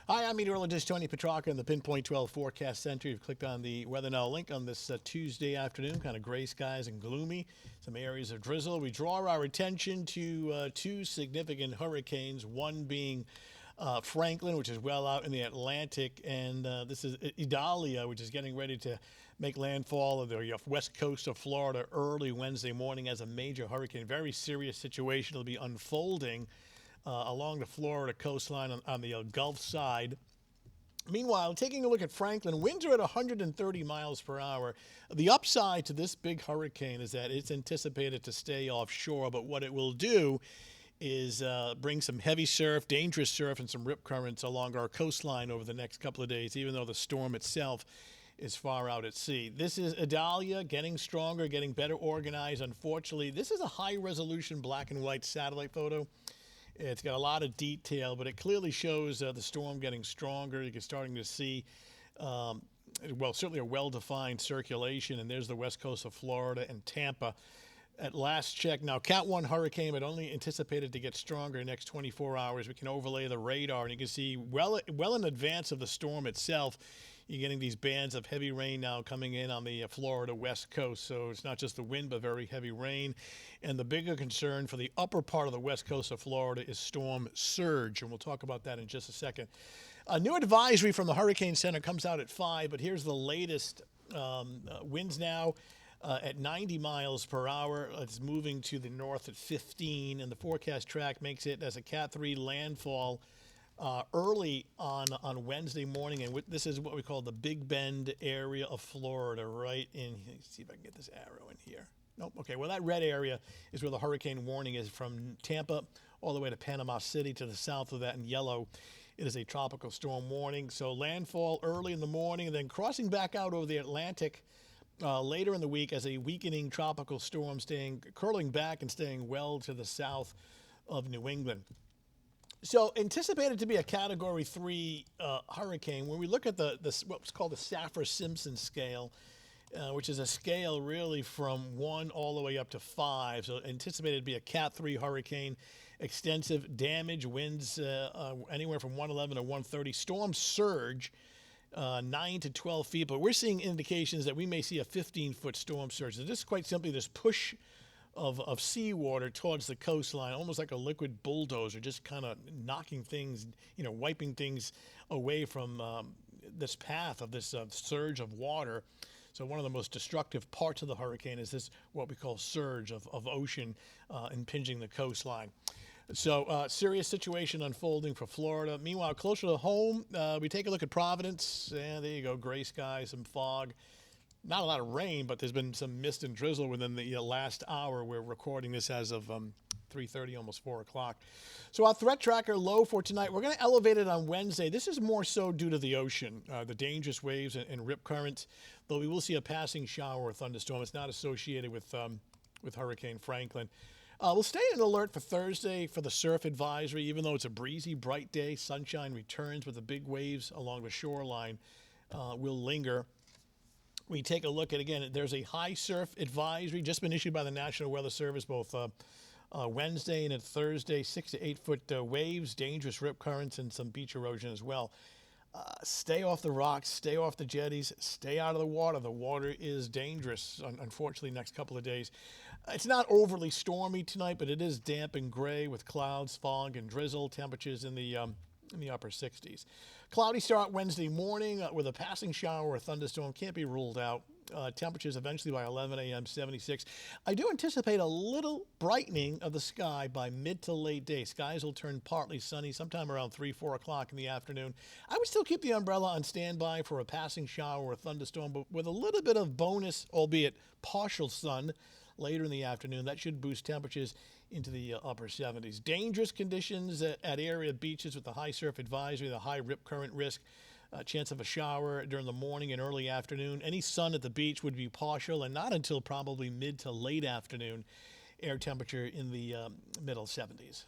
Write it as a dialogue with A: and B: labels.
A: Hi, I'm meteorologist Tony Petrarca in the Pinpoint 12 Forecast Center. You've clicked on the Weather Now link on this Tuesday afternoon, kind of gray skies and gloomy, some areas of drizzle. We draw our attention to two significant hurricanes, one being Franklin, which is well out in the Atlantic, and this is Idalia, which is getting ready to make landfall on the west coast of Florida early Wednesday morning as a major hurricane. Very serious situation. It'll be unfolding along the Florida coastline on the Gulf side. Meanwhile, taking a look at Franklin, winds are at 130 miles per hour. The upside to this big hurricane is that it's anticipated to stay offshore, but what it will do is bring some heavy surf, dangerous surf, and some rip currents along our coastline over the next couple of days, even though the storm itself is far out at sea. This is Idalia getting stronger, getting better organized. Unfortunately, this is a high-resolution black and white satellite photo. It's got a lot of detail, but it clearly shows the storm getting stronger. You're starting to see, certainly a well-defined circulation, and there's the west coast of Florida and Tampa. At last check, now Cat 1 hurricane, but only anticipated to get stronger in the next 24 hours. We can overlay the radar, and you can see well in advance of the storm itself, you're getting these bands of heavy rain now coming in on the Florida west coast. So it's not just the wind, but very heavy rain. And the bigger concern for the upper part of the west coast of Florida is storm surge, and we'll talk about that in just a second. A new advisory from the Hurricane Center comes out at 5, but here's the latest. Winds now at 90 miles per hour. It's moving to the north at 15, and the forecast track makes it as a Cat 3 landfall early on Wednesday morning, and this is what we call the Big Bend area of Florida, right in. Let's see if I can get this arrow in here. Nope. Okay. Well, that red area is where the hurricane warning is, from Tampa all the way to Panama City to the south of that. In yellow, it is a tropical storm warning. So landfall early in the morning, and then crossing back out over the Atlantic later in the week as a weakening tropical storm, curling back and staying well to the south of New England. So anticipated to be a Category 3 hurricane. When we look at what's called the Saffir-Simpson scale, which is a scale really from 1 all the way up to 5. So anticipated to be a Cat 3 hurricane, extensive damage, winds anywhere from 111 to 130, storm surge 9 to 12 feet. But we're seeing indications that we may see a 15-foot storm surge. So this is quite simply this push of seawater towards the coastline, almost like a liquid bulldozer, just kind of knocking things, wiping things away from this path of this surge of water. So one of the most destructive parts of the hurricane is this, what we call surge of ocean impinging the coastline. So serious situation unfolding for Florida. Meanwhile, closer to home, we take a look at Providence. And there you go, gray skies, some fog. Not a lot of rain, but there's been some mist and drizzle within the last hour. We're recording this as of 3:30, almost 4 o'clock. So our threat tracker low for tonight, we're going to elevate it on Wednesday. This is more so due to the ocean, the dangerous waves and rip currents, though we will see a passing shower or thunderstorm. It's not associated with Hurricane Franklin. We'll stay in alert for Thursday for the surf advisory, even though it's a breezy, bright day. Sunshine returns, with the big waves along the shoreline will linger. We take a look at, again, there's a high surf advisory just been issued by the National Weather Service, both Wednesday and Thursday. 6 to 8 foot waves, dangerous rip currents, and some beach erosion as well. Stay off the rocks, stay off the jetties, stay out of the water. The water is dangerous, unfortunately, next couple of days. It's not overly stormy tonight, but it is damp and gray with clouds, fog, and drizzle. Temperatures in the upper 60s. Cloudy start Wednesday morning with a passing shower or thunderstorm. Can't be ruled out. Temperatures eventually by 11 a.m., 76. I do anticipate a little brightening of the sky by mid to late day. Skies will turn partly sunny sometime around 3, 4 o'clock in the afternoon. I would still keep the umbrella on standby for a passing shower or thunderstorm, but with a little bit of bonus, albeit partial sun, later in the afternoon. That should boost temperatures into the upper 70s. Dangerous conditions at area beaches with the high surf advisory, the high rip current risk, chance of a shower during the morning and early afternoon. Any sun at the beach would be partial, and not until probably mid to late afternoon. Air temperature in the middle 70s.